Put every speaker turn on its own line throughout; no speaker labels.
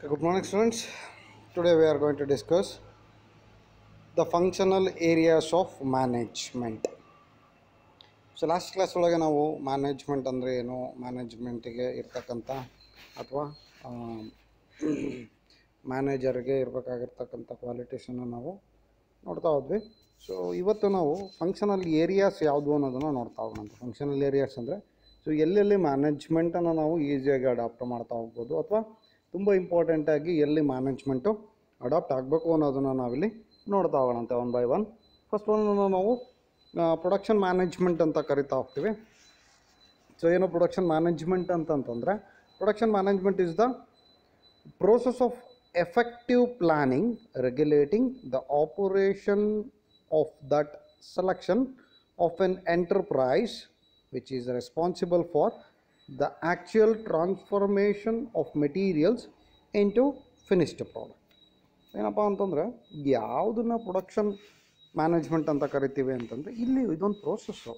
Good morning, students. Today we are going to discuss the functional areas of management. So last class ಒಳಗೆ ನಾವು management ಅಂದರೆ ಏನು, ಮ್ಯಾನೇಜ್ಮೆಂಟಿಗೆ ಇರ್ತಕ್ಕಂಥ ಅಥವಾ ಮ್ಯಾನೇಜರ್ಗೆ ಇರಬೇಕಾಗಿರ್ತಕ್ಕಂಥ ಕ್ವಾಲಿಟೀಸನ್ನು ನಾವು ನೋಡ್ತಾ ಹೋದ್ವಿ. ಸೊ ಇವತ್ತು ನಾವು ಫಂಕ್ಷನಲ್ ಏರಿಯಾಸ್ ಯಾವುದು ಅನ್ನೋದನ್ನು ನೋಡ್ತಾ ಹೋಗೋಣ. ಫಂಕ್ಷನಲ್ ಏರಿಯಾಸ್ ಅಂದರೆ ಸೊ ಎಲ್ಲೆಲ್ಲಿ ಮ್ಯಾನೇಜ್ಮೆಂಟನ್ನು ನಾವು ಈಸಿಯಾಗಿ ಅಡಾಪ್ಟ್ ಮಾಡ್ತಾ ಹೋಗ್ಬೋದು ಅಥವಾ ತುಂಬ ಇಂಪಾರ್ಟೆಂಟಾಗಿ ಎಲ್ಲಿ ಮ್ಯಾನೇಜ್ಮೆಂಟು ಅಡಾಪ್ಟ್ ಆಗಬೇಕು ಅನ್ನೋದನ್ನು ನಾವಿಲ್ಲಿ ನೋಡ್ತಾ ಹೋಗೋಣಂತೆ one by one. First one ನಾವು ಪ್ರೊಡಕ್ಷನ್ ಮ್ಯಾನೇಜ್ಮೆಂಟ್ ಅಂತ ಕರಿತಾ ಹೋಗ್ತೀವಿ. ಸೊ ಏನು ಪ್ರೊಡಕ್ಷನ್ ಮ್ಯಾನೇಜ್ಮೆಂಟ್ ಅಂತಂತಂದರೆ, production management is the process of effective planning regulating the operation of that selection of an enterprise which is responsible for the actual transformation of materials into finished product. ಏನಪ್ಪ ಅಂತಂದರೆ ಯಾವುದನ್ನು production management ಅಂತ ಕರಿತೀವಿ ಅಂತಂದರೆ ಇಲ್ಲಿ ಇದೊಂದು process.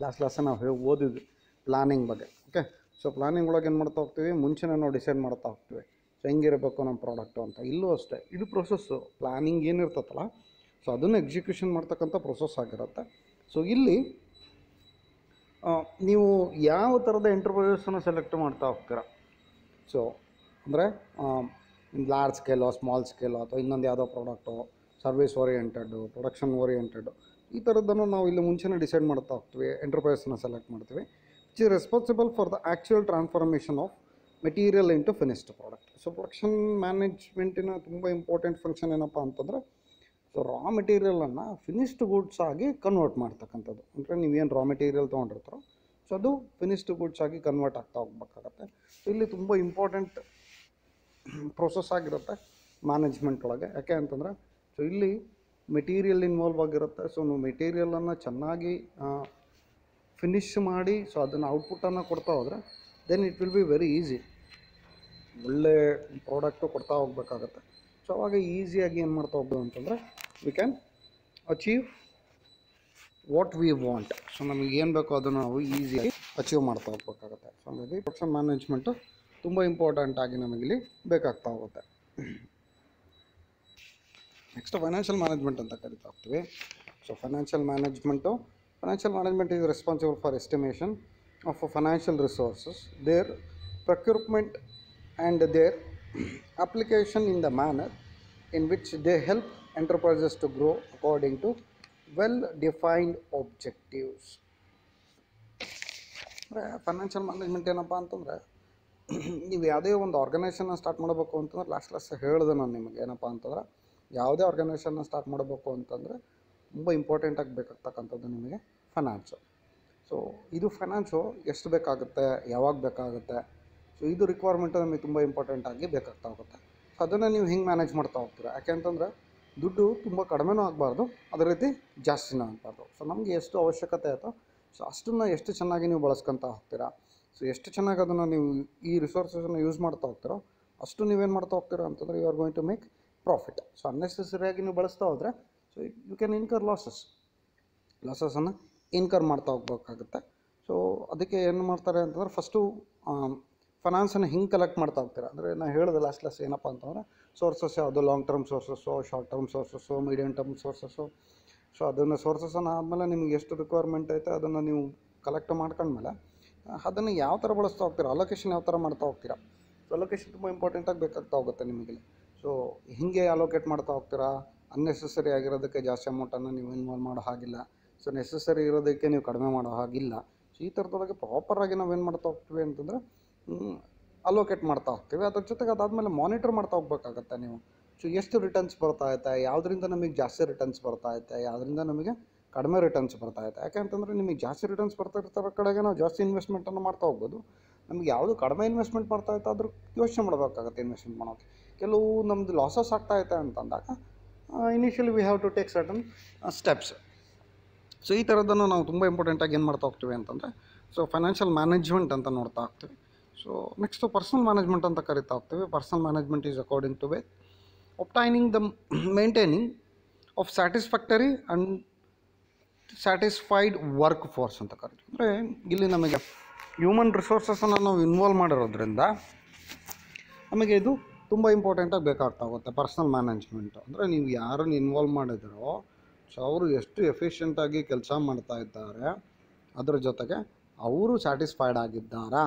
Last ನಾವು ಓದಿದ್ವಿ planning ಬಗ್ಗೆ. ಓಕೆ, ಸೊ ಪ್ಲಾನಿಂಗ್ ಒಳಗೆ ಏನು ಮಾಡ್ತಾ ಹೋಗ್ತೀವಿ, ಮುಂಚೆನೇ ನಾವು ಡಿಸೈಡ್ ಮಾಡ್ತಾ ಹೋಗ್ತೀವಿ ಸೊ ಹೆಂಗಿರಬೇಕು ನಮ್ಮ ಪ್ರಾಡಕ್ಟು ಅಂತ. ಇಲ್ಲೂ ಅಷ್ಟೇ, ಇದು ಪ್ರೊಸೆಸ್ಸು. ಪ್ಲಾನಿಂಗ್ ಏನಿರ್ತತ್ತಲ್ಲ ಸೊ ಅದನ್ನು ಎಕ್ಸಿಕ್ಯೂಷನ್ ಮಾಡ್ತಕ್ಕಂಥ ಪ್ರೊಸೆಸ್ ಆಗಿರುತ್ತೆ. ಸೊ ಇಲ್ಲಿ ನೀವು ಯಾವ ಥರದ ಎಂಟರ್ಪ್ರೈಸನ್ನು ಸೆಲೆಕ್ಟ್ ಮಾಡ್ತಾ ಹೋಗ್ತೀರಾ. ಸೊ ಅಂದರೆ ಲಾರ್ಜ್ ಸ್ಕೇಲೋ, ಸ್ಮಾಲ್ ಸ್ಕೇಲೋ, ಅಥವಾ ಇನ್ನೊಂದು ಯಾವುದೋ product, service oriented, production oriented, ಈ ಥರದ್ದನ್ನು ನಾವು ಇಲ್ಲಿ ಮುಂಚೆನೇ ಡಿಸೈಡ್ ಮಾಡ್ತಾ ಹೋಗ್ತೀವಿ. ಎಂಟರ್ಪ್ರೈಸನ್ನು ಸೆಲೆಕ್ಟ್ ಮಾಡ್ತೀವಿ which is responsible for the actual transformation of material into finished product. So production ಮ್ಯಾನೇಜ್ಮೆಂಟಿನ ತುಂಬ ಇಂಪಾರ್ಟೆಂಟ್ ಫಂಕ್ಷನ್ ಏನಪ್ಪ ಅಂತಂದರೆ, ಸೊ ರಾ ಮೆಟೀರಿಯಲನ್ನು ಫಿನಿಶ್ಡ್ ಗೂಡ್ಸ್ ಆಗಿ ಕನ್ವರ್ಟ್ ಮಾಡ್ತಕ್ಕಂಥದ್ದು. ಅಂದರೆ ನೀವೇನು ರಾ ಮೆಟೀರಿಯಲ್ ತೊಗೊಂಡಿರ್ತಾರೋ ಸೊ ಅದು ಫಿನಿಶ್ಡ್ ಗೂಡ್ಸ್ ಆಗಿ ಕನ್ವರ್ಟ್ ಆಗ್ತಾ ಹೋಗ್ಬೇಕಾಗತ್ತೆ. ಸೊ ಇಲ್ಲಿ ತುಂಬ ಇಂಪಾರ್ಟೆಂಟ್ ಪ್ರೋಸೆಸ್ ಆಗಿರುತ್ತೆ ಮ್ಯಾನೇಜ್ಮೆಂಟ್ ಒಳಗೆ. ಯಾಕೆ ಅಂತಂದರೆ ಸೊ ಇಲ್ಲಿ ಮೆಟೀರಿಯಲ್ ಇನ್ವಾಲ್ವ್ ಆಗಿರುತ್ತೆ. ಸೊ ನೀವು ಮೆಟೀರಿಯಲನ್ನು ಚೆನ್ನಾಗಿ ಫಿನಿಶ್ ಮಾಡಿ ಸೊ ಅದನ್ನು ಔಟ್ಪುಟ್ಟನ್ನು ಕೊಡ್ತಾ ಹೋದರೆ then it will be very easy. ಒಳ್ಳೆ ಪ್ರಾಡಕ್ಟು ಕೊಡ್ತಾ ಹೋಗ್ಬೇಕಾಗತ್ತೆ. ಸೊ ಅವಾಗ ಈಸಿಯಾಗಿ ಏನು ಮಾಡ್ತಾ ಹೋಗ್ಬೋದು ಅಂತಂದರೆ we can achieve what we want. So ನಮಗೆ ಏನು ಬೇಕೋ ಅದನ್ನು ನಾವು ಈಸಿಯಾಗಿ ಅಚೀವ್ ಮಾಡ್ತಾ ಹೋಗ್ಬೇಕಾಗತ್ತೆ. ಸೊ ಹಾಗಾಗಿ ಪ್ರೊಡಕ್ಷನ್ ಮ್ಯಾನೇಜ್ಮೆಂಟು ತುಂಬ ಇಂಪಾರ್ಟೆಂಟಾಗಿ ನಮಗಿಲ್ಲಿ ಬೇಕಾಗ್ತಾ ಹೋಗುತ್ತೆ. ನೆಕ್ಸ್ಟ್ ಫೈನಾನ್ಷಿಯಲ್ ಮ್ಯಾನೇಜ್ಮೆಂಟ್ ಅಂತ ಕರಿತಾ ಹೋಗ್ತೀವಿ. So financial management is responsible for estimation of financial resources, their procurement and their application in the manner in which they help enterprises to grow according to well defined objectives. Financial management ಏನಪ್ಪ ಅಂತಂದರೆ, ನೀವು ಯಾವುದೇ ಒಂದು ಆರ್ಗನೈಸೇಷನ್ನ start ಮಾಡಬೇಕು ಅಂತಂದ್ರೆ last ಹೇಳಿದೆ ನಾನು ನಿಮಗೆ. ಏನಪ್ಪ ಅಂತಂದ್ರೆ ಯಾವುದೇ ಆರ್ಗನೈಸೇಷನ್ನ ಸ್ಟಾರ್ಟ್ ಮಾಡಬೇಕು ಅಂತಂದರೆ ತುಂಬ ಇಂಪಾರ್ಟೆಂಟಾಗಿ ಬೇಕಾಗ್ತಕ್ಕಂಥದ್ದು ನಿಮಗೆ ಫೈನಾನ್ಸು. ಸೊ ಇದು ಫೈನಾನ್ಸು ಎಷ್ಟು ಬೇಕಾಗುತ್ತೆ, ಯಾವಾಗ ಬೇಕಾಗುತ್ತೆ, ಸೊ ಇದು ರಿಕ್ವೈರ್ಮೆಂಟು ನಮಗೆ ತುಂಬ ಇಂಪಾರ್ಟೆಂಟಾಗಿ ಬೇಕಾಗ್ತಾ ಹೋಗುತ್ತೆ. ಸೊ ಅದನ್ನು ನೀವು ಹಿಂಗೆ ಮ್ಯಾನೇಜ್ ಮಾಡ್ತಾ ಹೋಗ್ತೀರಾ. ಯಾಕೆ ಅಂತಂದರೆ ದುಡ್ಡು ತುಂಬ ಕಡಿಮೆನೂ ಆಗಬಾರ್ದು, ಅದೇ ರೀತಿ ಜಾಸ್ತಿನೂ ಆಗಬಾರ್ದು. ಸೊ ನಮಗೆ ಎಷ್ಟು ಅವಶ್ಯಕತೆ ಆಯಿತೋ ಸೊ ಅಷ್ಟನ್ನು ಎಷ್ಟು ಚೆನ್ನಾಗಿ ನೀವು ಬಳಸ್ಕೊತಾ ಹೋಗ್ತೀರಾ. ಸೊ ಎಷ್ಟು ಚೆನ್ನಾಗಿ ಅದನ್ನು ನೀವು ಈ ರಿಸೋರ್ಸಸನ್ನು ಯೂಸ್ ಮಾಡ್ತಾ ಹೋಗ್ತೀರೋ ಅಷ್ಟು ನೀವೇನು ಮಾಡ್ತಾ ಹೋಗ್ತೀರಾ ಅಂತಂದರೆ you are going to make profit. So ಅನ್ನೆಸೆಸರಿಯಾಗಿ ನೀವು ಬಳಸ್ತಾ ಹೋದರೆ ಸೊ ಯು ಕ್ಯಾನ್ ಇನ್ಕರ್ ಲಾಸಸ್ಸನ್ನು ಇನ್ಕರ್ ಮಾಡ್ತಾ ಹೋಗ್ಬೇಕಾಗುತ್ತೆ. ಸೊ ಅದಕ್ಕೆ ಏನು ಮಾಡ್ತಾರೆ ಅಂತಂದರೆ ಫಸ್ಟು ಫೈನಾನ್ಸನ್ನು ಹಿಂಗೆ ಕಲೆಕ್ಟ್ ಮಾಡ್ತಾ ಹೋಗ್ತೀರಾ. ಅಂದರೆ ನಾನು ಹೇಳಿದೆ ಲಾಸ್ಟ್ ಏನಪ್ಪ ಅಂತಂದರೆ ಸೋರ್ಸಸ್ ಯಾವುದು, long term sources, short term sources, medium term sources. So ಅದನ್ನು ಸೋರ್ಸಸನ್ನು ಆದಮೇಲೆ ನಿಮಗೆ ಎಷ್ಟು ರಿಕ್ವೈರ್ಮೆಂಟ್ ಐತೆ ಅದನ್ನು ನೀವು ಕಲೆಕ್ಟ್ ಮಾಡ್ಕೊಂಡ್ಮೇಲೆ ಅದನ್ನು ಯಾವ ಥರ ಬಳಸ್ತಾ ಹೋಗ್ತೀರಾ, ಅಲೋಕೇಶನ್ ಯಾವ ಥರ ಮಾಡ್ತಾ ಹೋಗ್ತೀರಾ. ಸೊ ಅಲೋಕೇಶನ್ ತುಂಬ ಇಂಪಾರ್ಟೆಂಟಾಗಿ ಬೇಕಾಗ್ತಾ ಹೋಗುತ್ತೆ ನಿಮಗೆ. ಸೊ ಹೀಗೆ ಅಲೋಕೇಟ್ ಮಾಡ್ತಾ ಹೋಗ್ತೀರಾ. ಅನ್ನೆಸೆಸರಿ ಆಗಿರೋದಕ್ಕೆ ಜಾಸ್ತಿ ಅಮೌಂಟನ್ನು ನೀವು ಇನ್ವಾಲ್ವ್ ಮಾಡೋ ಹಾಗಿಲ್ಲ. ಸೊ ನೆಸೆಸರಿ ಇರೋದಕ್ಕೆ ನೀವು ಕಡಿಮೆ ಮಾಡೋ ಹಾಗಿಲ್ಲ. ಸೊ ಈ ಥರದೊಳಗೆ ಪ್ರಾಪರಾಗಿ ನಾವೇನು ಮಾಡ್ತಾ ಹೋಗ್ತೀವಿ ಅಂತಂದರೆ ಅಲೋಕೇಟ್ ಮಾಡ್ತಾ ಹೋಗ್ತೀವಿ. ಅದ್ರ ಜೊತೆಗೆ ಅದಾದಮೇಲೆ ಮಾನಿಟರ್ ಮಾಡ್ತಾ ಹೋಗ್ಬೇಕಾಗತ್ತೆ ನೀವು. ಸೊ ಎಷ್ಟು ರಿಟರ್ನ್ಸ್ ಬರ್ತಾ ಐತೆ, ಯಾವುದರಿಂದ ನಮಗೆ ಜಾಸ್ತಿ ರಿಟರ್ನ್ಸ್ ಬರ್ತಾ ಐತೆ, ಯಾವುದರಿಂದ ನಮಗೆ ಕಡಿಮೆ ರಿಟರ್ನ್ಸ್ ಬರ್ತಾ ಐತೆ. ಯಾಕೆ ಅಂತಂದರೆ ನಿಮಗೆ ಜಾಸ್ತಿ ರಿಟರ್ನ್ಸ್ ಬರ್ತಾ ಇರ್ತಾರ ಕಡೆಗೆ ನಾವು ಜಾಸ್ತಿ ಇನ್ವೆಸ್ಟ್ಮೆಂಟನ್ನು ಮಾಡ್ತಾ ಹೋಗ್ಬೋದು. ನಮಗೆ ಯಾವುದು ಕಡಿಮೆ ಇನ್ವೆಸ್ಟ್ಮೆಂಟ್ ಮಾಡ್ತಾ ಐತೆ ಅದ್ರ ಯೋಚನೆ ಮಾಡಬೇಕಾಗತ್ತೆ ಇನ್ವೆಸ್ಟ್ಮೆಂಟ್ ಮಾಡೋಕ್ಕೆ. ಕೆಲವು ನಮ್ಮದು ಲಾಸಸ್ ಆಗ್ತಾ ಐತೆ ಅಂತಂದಾಗ initially we have to take certain steps. So ಈ ಥರದ್ದನ್ನು ನಾವು ತುಂಬ ಇಂಪಾರ್ಟೆಂಟಾಗಿ ಏನು ಮಾಡ್ತಾ ಹೋಗ್ತೀವಿ ಅಂತಂದರೆ ಸೊ ಫೈನಾನ್ಷಿಯಲ್ ಮ್ಯಾನೇಜ್ಮೆಂಟ್ ಅಂತ ನೋಡ್ತಾ ಹೋಗ್ತೀವಿ. ಸೊ ನೆಕ್ಸ್ಟು ಪರ್ಸನಲ್ ಮ್ಯಾನೇಜ್ಮೆಂಟ್ ಅಂತ ಕರಿತಾ ಹೋಗ್ತೀವಿ. Personal management is according to way obtaining the maintaining of satisfactory and satisfied work force ಅಂತ ಕರಿತೀವಿ. ಅಂದರೆ ಇಲ್ಲಿ ನಮಗೆ ಹ್ಯೂಮನ್ ರಿಸೋರ್ಸಸನ್ನು ನಾವು ಇನ್ವಾಲ್ವ್ ಮಾಡಿರೋದ್ರಿಂದ ನಮಗೆ ಇದು ತುಂಬ ಇಂಪಾರ್ಟೆಂಟಾಗಿ ಬೇಕಾಗ್ತಾ ಹೋಗುತ್ತೆ. ಪರ್ಸ್ನಲ್ ಮ್ಯಾನೇಜ್ಮೆಂಟ್ ಅಂದರೆ ನೀವು ಯಾರನ್ನು ಇನ್ವಾಲ್ವ್ ಮಾಡಿದಿರೋ ಸೊ ಅವರು ಎಷ್ಟು ಎಫಿಷಿಯೆಂಟಾಗಿ ಕೆಲಸ ಮಾಡ್ತಾ ಇದ್ದಾರೆ, ಅದರ ಜೊತೆಗೆ ಅವರು ಸ್ಯಾಟಿಸ್ಫೈಡ್ ಆಗಿದ್ದಾರಾ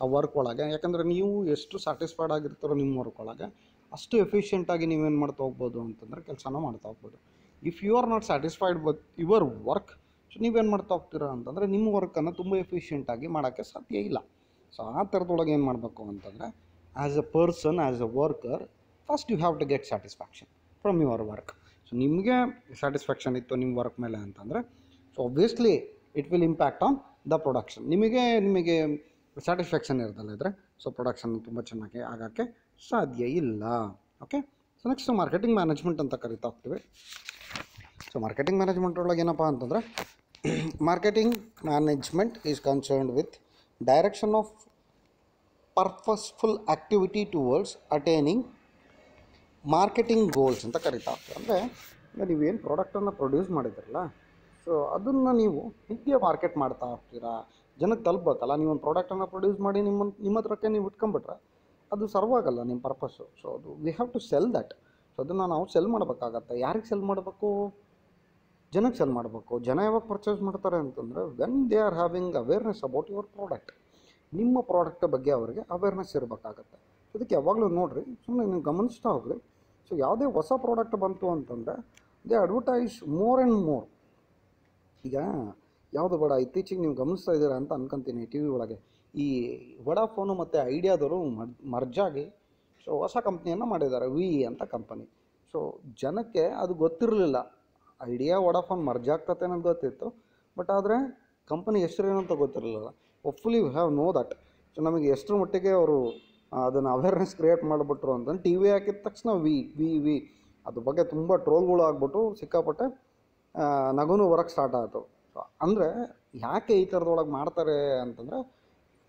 ಆ ವರ್ಕ್ ಒಳಗೆ. ಯಾಕಂದರೆ ನೀವು ಎಷ್ಟು ಸ್ಯಾಟಿಸ್ಫೈಡ್ ಆಗಿರ್ತಾರೋ ನಿಮ್ಮ ವರ್ಕ್ ಒಳಗೆ ಅಷ್ಟು ಎಫಿಷಿಯೆಂಟಾಗಿ ನೀವೇನು ಮಾಡ್ತಾ ಹೋಗ್ಬೋದು ಅಂತಂದರೆ ಕೆಲಸನ ಮಾಡ್ತಾ ಹೋಗ್ಬೋದು. If you are not satisfied with your work, so ನೀವೇನು ಮಾಡ್ತಾ ಹೋಗ್ತೀರಾ ಅಂತಂದರೆ ನಿಮ್ಮ ವರ್ಕನ್ನು ತುಂಬ ಎಫಿಷಿಯೆಂಟಾಗಿ ಮಾಡೋಕ್ಕೆ ಸಾಧ್ಯ ಇಲ್ಲ. ಸೊ ಆ ಥರದೊಳಗೆ ಏನು ಮಾಡಬೇಕು ಅಂತಂದರೆ as a person, as a worker, first you have to get satisfaction from your work. So ನಿಮಗೆ ಸ್ಯಾಟಿಸ್ಫ್ಯಾಕ್ಷನ್ ಇತ್ತು ನಿಮ್ಮ ವರ್ಕ್ ಮೇಲೆ ಅಂತಂದರೆ so obviously it will impact on the production. ನಿಮಗೆ ಸ್ಯಾಟಿಸ್ಫ್ಯಾಕ್ಷನ್ ಇರೋದಲ್ಲ ಇದ್ದರೆ ಸೊ ಪ್ರೊಡಕ್ಷನ್ ತುಂಬ ಚೆನ್ನಾಗಿ ಆಗೋಕ್ಕೆ ಸಾಧ್ಯ ಇಲ್ಲ. Okay, so next marketing management ಅಂತ ಕರಿತಾ ಹೋಗ್ತೀವಿ. ಸೊ ಮಾರ್ಕೆಟಿಂಗ್ ಮ್ಯಾನೇಜ್ಮೆಂಟ್ ಒಳಗೆ ಏನಪ್ಪ ಅಂತಂದರೆ marketing management is concerned with direction of purposeful activity towards attaining marketing goals ಅಂತ ಕರಿತಾ ಹೋಗ್ತೀವಿ. ಅಂದರೆ ನೀವೇನು ಪ್ರಾಡಕ್ಟನ್ನು ಪ್ರೊಡ್ಯೂಸ್ ಮಾಡಿದ್ರಲ್ಲ ಸೊ ಅದನ್ನು ನೀವು ಹೀಗೆ ಮಾರ್ಕೆಟ್ ಮಾಡ್ತಾ ಹೋಗ್ತೀರಾ, ಜನಕ್ಕೆ ತಲುಪಬೇಕಲ್ಲ. ನೀವು ಒಂದು ಪ್ರಾಡಕ್ಟನ್ನು ಪ್ರೊಡ್ಯೂಸ್ ಮಾಡಿ ನಿಮ್ಮ ಹತ್ರಕ್ಕೆ ನೀವು ಇಟ್ಕೊಂಬಿಟ್ರೆ ಅದು ಸರ್ವ್ ಆಗಲ್ಲ ನಿಮ್ಮ ಪರ್ಪಸ್ಸು. ಸೊ ಅದು we have to sell that. So ಅದನ್ನು ನಾವು ಸೆಲ್ ಮಾಡಬೇಕಾಗತ್ತೆ. ಯಾರಿಗೆ ಸೆಲ್ ಮಾಡಬೇಕು? ಜನಕ್ಕೆ ಸೆಲ್ ಮಾಡಬೇಕು. ಜನ ಯಾವಾಗ ಪರ್ಚೇಸ್ ಮಾಡ್ತಾರೆ ಅಂತಂದರೆ when they are having awareness about your product. ನಿಮ್ಮ ಪ್ರಾಡಕ್ಟ್ ಬಗ್ಗೆ ಅವರಿಗೆ ಅವೇರ್ನೆಸ್ ಇರಬೇಕಾಗತ್ತೆ. ಅದಕ್ಕೆ ಯಾವಾಗಲೂ ನೋಡಿರಿ, ಸುಮ್ಮನೆ ನೀವು ಗಮನಿಸ್ತಾ ಹೋಗ್ರಿ. ಸೊ ಯಾವುದೇ ಹೊಸ ಪ್ರಾಡಕ್ಟ್ ಬಂತು ಅಂತಂದರೆ they advertise more and more. ಈಗ ಯಾವುದು ಬೇಡ, ಇತ್ತೀಚೆಗೆ ನೀವು ಗಮನಿಸ್ತಾ ಇದ್ದೀರಾ ಅಂತ ಅನ್ಕೊತೀನಿ, ಟಿ ವಿ ಒಳಗೆ ಈ ವಡಾಫೋನು ಮತ್ತು ಐಡಿಯಾದವರು ಮರ್ಜಾಗಿ ಸೊ ಹೊಸ ಕಂಪ್ನಿಯನ್ನು ಮಾಡಿದ್ದಾರೆ, ವಿ ಅಂತ ಕಂಪನಿ. ಸೊ ಜನಕ್ಕೆ ಅದು ಗೊತ್ತಿರಲಿಲ್ಲ. ಐಡಿಯಾ ವಡಾಫೋನ್ ಮರ್ಜ್ ಆಗ್ತತೆ ಅನ್ನೋದು ಗೊತ್ತಿತ್ತು, ಬಟ್ ಆದರೆ ಕಂಪನಿ ಹೆಸರೇನು ಅಂತ ಗೊತ್ತಿರಲಿಲ್ಲ. Hopefully we have no that. So ನಮಗೆ ಎಷ್ಟರ ಮಟ್ಟಿಗೆ ಅವರು ಅದನ್ನು ಅವೇರ್ನೆಸ್ ಕ್ರಿಯೇಟ್ ಮಾಡಿಬಿಟ್ರು ಅಂತಂದು ಟಿ ವಿ ಹಾಕಿದ ತಕ್ಷಣ ವಿ ಅದ್ರ ಬಗ್ಗೆ ತುಂಬ ಟ್ರೋಲ್ಗಳು ಆಗ್ಬಿಟ್ಟು ಸಿಕ್ಕಾಪಟ್ಟೆ ನಗುನು ಬರೋಕ್ಕೆ ಸ್ಟಾರ್ಟ್ ಆಯಿತು. ಸೊ ಅಂದರೆ ಯಾಕೆ ಈ ಥರದೊಳಗೆ ಮಾಡ್ತಾರೆ ಅಂತಂದರೆ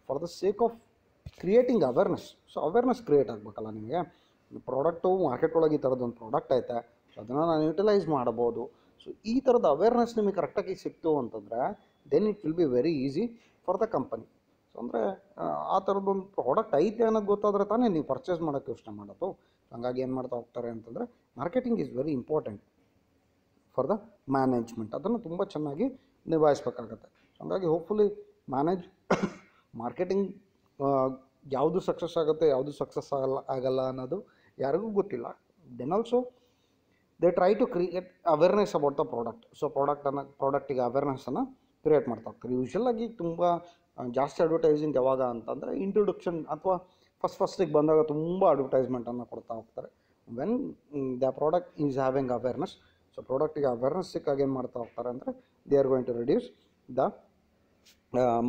for the sake of creating awareness. So awareness create ಆಗಬೇಕಲ್ಲ ನಿಮಗೆ. ಪ್ರಾಡಕ್ಟು ಮಾರ್ಕೆಟ್ ಒಳಗೆ ಈ ಥರದ್ದೊಂದು ಪ್ರಾಡಕ್ಟ್ ಐತೆ, ಸೊ ಅದನ್ನು ನಾನು ಯುಟಿಲೈಸ್ ಮಾಡ್ಬೋದು. ಸೊ ಈ ಥರದ ಅವೇರ್ನೆಸ್ ನಿಮಗೆ ಕರೆಕ್ಟಾಗಿ ಸಿಕ್ತು ಅಂತಂದರೆ then it will be very easy for the company. So ಅಂದರೆ ಆ ಥರದ್ದೊಂದು ಪ್ರಾಡಕ್ಟ್ ಐತೆ ಅನ್ನೋದು ಗೊತ್ತಾದರೆ ತಾನೇ ನೀವು ಪರ್ಚೇಸ್ ಮಾಡೋಕ್ಕೆ ಯೋಚನೆ ಮಾಡೋದು. ಹಾಗಾಗಿ ಏನು ಮಾಡ್ತಾ ಹೋಗ್ತಾರೆ ಅಂತಂದರೆ marketing is very important for the management. ಅದನ್ನು ತುಂಬ ಚೆನ್ನಾಗಿ ನಿಭಾಯಿಸ್ಬೇಕಾಗತ್ತೆ. ಸೊ ಹಾಗಾಗಿ ಹೋಪ್ಫುಲಿ ಮಾರ್ಕೆಟಿಂಗ್ ಯಾವುದು ಸಕ್ಸಸ್ ಆಗುತ್ತೆ, ಯಾವುದು ಸಕ್ಸಸ್ ಆಗಲ್ಲ ಅನ್ನೋದು ಯಾರಿಗೂ ಗೊತ್ತಿಲ್ಲ. Then also they try to create awareness about the product. So ಪ್ರಾಡಕ್ಟಿಗೆ ಅವೇರ್ನೆಸ್ಸನ್ನು ಕ್ರಿಯೇಟ್ ಮಾಡ್ತಾ ಹೋಗ್ತಾರೆ. ಯೂಶ್ವಲಾಗಿ ತುಂಬ ಜಾಸ್ತಿ ಅಡ್ವರ್ಟೈಸಿಂಗ್ ಯಾವಾಗ ಅಂತಂದರೆ ಇಂಟ್ರೊಡಕ್ಷನ್ ಅಥವಾ ಫಸ್ಟಿಗೆ ಬಂದಾಗ ತುಂಬ ಅಡ್ವರ್ಟೈಸ್ಮೆಂಟನ್ನು ಕೊಡ್ತಾ ಹೋಗ್ತಾರೆ. When the product is having awareness, so ಪ್ರಾಡಕ್ಟಿಗೆ ಅವೇರ್ನೆಸ್ ಸಿಕ್ಕಾಗ ಏನು ಮಾಡ್ತಾ ಹೋಗ್ತಾರೆ ಅಂದರೆ they are going to reduce the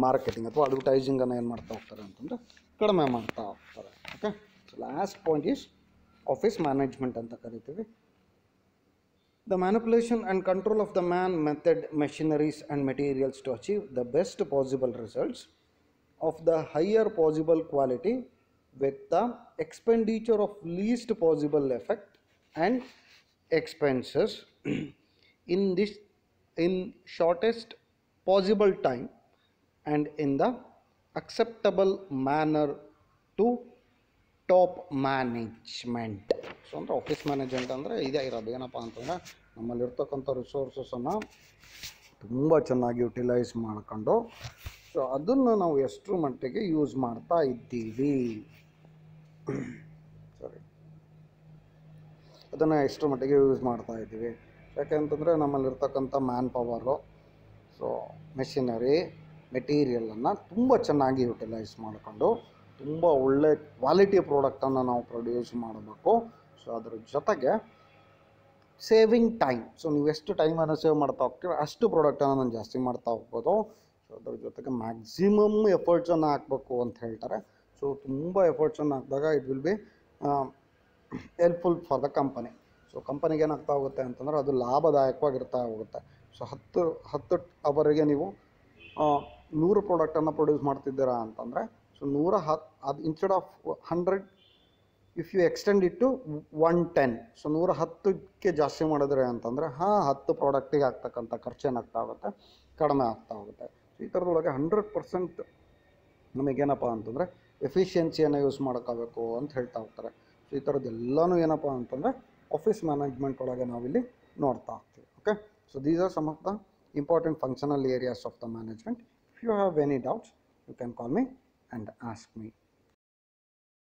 marketing ಅಥವಾ ಅಡ್ವರ್ಟೈಸಿಂಗನ್ನು ಏನು ಮಾಡ್ತಾ ಹೋಗ್ತಾರೆ ಅಂತಂದರೆ ಕಡಿಮೆ ಮಾಡ್ತಾ ಹೋಗ್ತಾರೆ. Okay, so last point is office management ಅಂತ ಕರಿತೀವಿ. The manipulation and control of the man, method, machineries and materials to achieve the best possible results of the higher possible quality with the expenditure of least possible effect and expenses in shortest possible time and in the acceptable manner to top management. So ಅಂದರೆ office management ಅಂದರೆ ಇದೇ ಇರೋದು. ಏನಪ್ಪ ಅಂತಂದರೆ ನಮ್ಮಲ್ಲಿರ್ತಕ್ಕಂಥ ರಿಸೋರ್ಸಸನ್ನು ತುಂಬ ಚೆನ್ನಾಗಿ utilise ಮಾಡ್ಕೊಂಡು so ಅದನ್ನು ನಾವು ಎಷ್ಟರ ಮಟ್ಟಿಗೆ ಯೂಸ್ ಮಾಡ್ತಾ ಇದ್ದೀವಿ, ಅದನ್ನು ಎಷ್ಟರ ಮಟ್ಟಿಗೆ ಯೂಸ್ ಮಾಡ್ತಾ ಇದ್ದೀವಿ. ಯಾಕೆ ಅಂತಂದರೆ ನಮ್ಮಲ್ಲಿರ್ತಕ್ಕಂಥ ಮ್ಯಾನ್ ಪವರು, ಸೊ ಮೆಷಿನರಿ, ಮೆಟೀರಿಯಲನ್ನು ತುಂಬ ಚೆನ್ನಾಗಿ ಯುಟಿಲೈಸ್ ಮಾಡಿಕೊಂಡು ತುಂಬ ಒಳ್ಳೆ ಕ್ವಾಲಿಟಿ ಪ್ರಾಡಕ್ಟನ್ನು ನಾವು ಪ್ರೊಡ್ಯೂಸ್ ಮಾಡಬೇಕು. ಸೊ ಅದ್ರ ಜೊತೆಗೆ ಸೇವಿಂಗ್ ಟೈಮ್. ಸೊ ನೀವು ಎಷ್ಟು ಟೈಮನ್ನು ಸೇವ್ ಮಾಡ್ತಾ ಹೋಗ್ತೀವಿ ಅಷ್ಟು ಪ್ರಾಡಕ್ಟನ್ನು ನಾನು ಜಾಸ್ತಿ ಮಾಡ್ತಾ ಹೋಗ್ಬೋದು. ಸೊ ಅದ್ರ ಜೊತೆಗೆ ಮ್ಯಾಕ್ಸಿಮಮ್ ಎಫರ್ಟ್ಸನ್ನು ಹಾಕಬೇಕು ಅಂತ ಹೇಳ್ತಾರೆ. ಸೊ ತುಂಬ ಎಫರ್ಟ್ಸನ್ನು ಹಾಕಿದಾಗ it will be helpful for the company. So ಕಂಪನಿಗೆ ಏನಾಗ್ತಾ ಹೋಗುತ್ತೆ ಅಂತಂದರೆ ಅದು ಲಾಭದಾಯಕವಾಗಿರ್ತಾ ಹೋಗುತ್ತೆ. ಸೊ 10 ಅವರಿಗೆ ನೀವು 100 ಪ್ರಾಡಕ್ಟನ್ನು ಪ್ರೊಡ್ಯೂಸ್ ಮಾಡ್ತಿದ್ದೀರಾ ಅಂತಂದರೆ ಸೊ 110 ಅದು instead of 100 if you extend it to 110. So 110ಕ್ಕೆ ಜಾಸ್ತಿ ಮಾಡಿದ್ರೆ ಅಂತಂದರೆ 10 ಪ್ರಾಡಕ್ಟಿಗೆ ಆಗ್ತಕ್ಕಂಥ ಖರ್ಚು ಏನಾಗ್ತಾ ಹೋಗುತ್ತೆ, ಕಡಿಮೆ ಆಗ್ತಾ ಹೋಗುತ್ತೆ. ಸೊ ಈ ಥರದೊಳಗೆ 100% ನಮಗೇನಪ್ಪ ಅಂತಂದರೆ ಎಫಿಷಿಯನ್ಸಿಯನ್ನು ಯೂಸ್ ಮಾಡ್ಕೋಬೇಕು ಅಂತ ಹೇಳ್ತಾ ಹೋಗ್ತಾರೆ. ಸೊ ಈ ಥರದ್ದೆಲ್ಲನೂ ಏನಪ್ಪ ಅಂತಂದರೆ ಆಫೀಸ್ ಮ್ಯಾನೇಜ್ಮೆಂಟ್ ಒಳಗೆ ನಾವಿಲ್ಲಿ ನೋಡ್ತಾ ಹೋಗ್ತೀವಿ. Okay, so these are some of the important functional areas of the management. If you have any doubts, you can call me and ask me.